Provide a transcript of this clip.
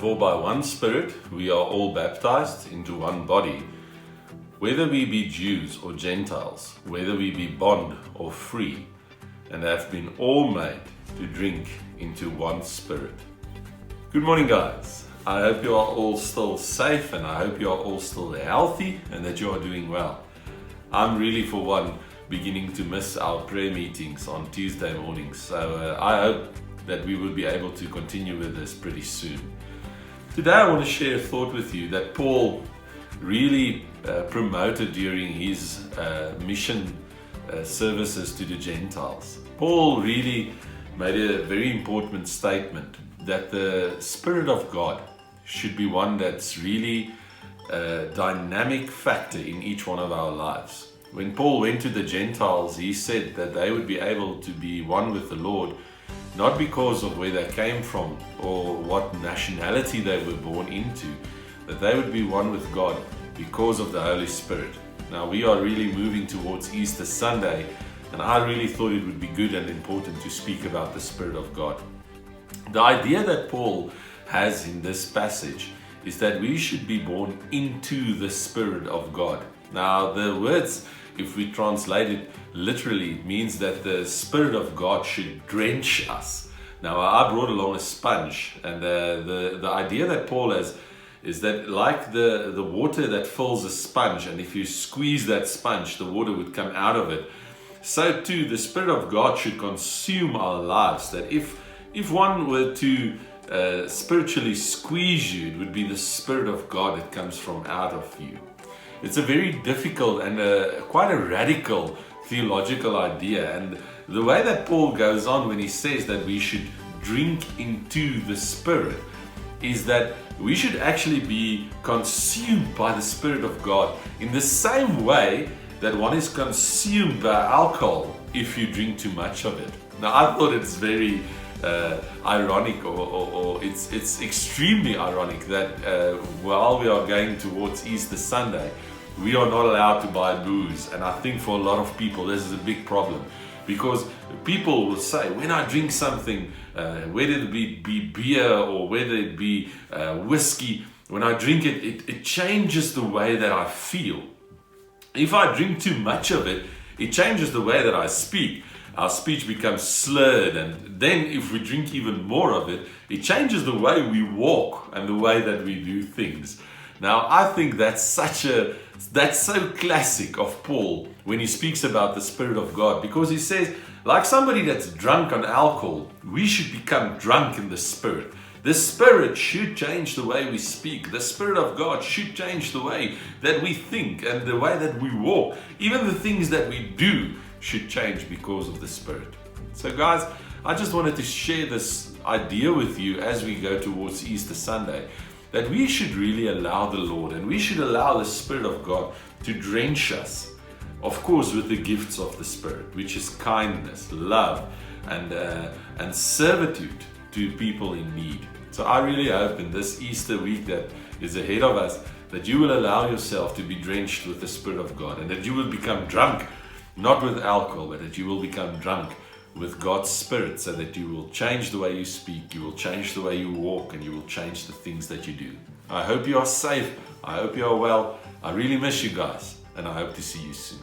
For by one Spirit we are all baptized into one body, whether we be Jews or Gentiles, whether we be bond or free, and have been all made to drink into one Spirit. Good morning, guys. I hope you are all still safe, and I hope you are all still healthy and that you are doing well. I'm really, for one, beginning to miss our prayer meetings on Tuesday mornings, so I hope that we will be able to continue with this pretty soon. Today I want to share a thought with you that Paul really promoted during his mission services to the Gentiles. Paul really made a very important statement that the Spirit of God should be one that's really a dynamic factor in each one of our lives. When Paul went to the Gentiles, he said that they would be able to be one with the Lord, not because of where they came from or what nationality they were born into, that they would be one with God because of the Holy Spirit. Now, we are really moving towards Easter Sunday, and I really thought it would be good and important to speak about the Spirit of God. The idea that Paul has in this passage is that we should be born into the Spirit of God. Now, the words, if we translate it literally, it means that the Spirit of God should drench us. Now, I brought along a sponge, and the idea that Paul has is that like the water that fills a sponge, and if you squeeze that sponge, the water would come out of it. So too, the Spirit of God should consume our lives. That if one were to spiritually squeeze you, it would be the Spirit of God that comes from out of you. It's a very difficult and quite a radical theological idea. And the way that Paul goes on when he says that we should drink into the Spirit is that we should actually be consumed by the Spirit of God in the same way that one is consumed by alcohol if you drink too much of it. Now, I thought it's very ironic, or it's extremely ironic that while we are going towards Easter Sunday, we are not allowed to buy booze. And I think for a lot of people this is a big problem, because people will say, when I drink something, whether it be beer or whether it be whiskey, when I drink it changes the way that I feel. If I drink too much of it, it changes the way that I speak. Our speech becomes slurred, and then if we drink even more of it, it changes the way we walk and the way that we do things. Now, I think that's so classic of Paul when he speaks about the Spirit of God, because he says, like somebody that's drunk on alcohol, we should become drunk in the Spirit. The Spirit should change the way we speak. The Spirit of God should change the way that we think and the way that we walk. Even the things that we do should change because of the Spirit. So guys, I just wanted to share this idea with you as we go towards Easter Sunday, that we should really allow the Lord and we should allow the Spirit of God to drench us, of course, with the gifts of the Spirit, which is kindness, love, and servitude to people in need. So I really hope in this Easter week that is ahead of us, that you will allow yourself to be drenched with the Spirit of God, and that you will become drunk, not with alcohol, but that you will become drunk with God's Spirit, so that you will change the way you speak, you will change the way you walk, and you will change the things that you do. I hope you are safe. I hope you are well. I really miss you guys, and I hope to see you soon.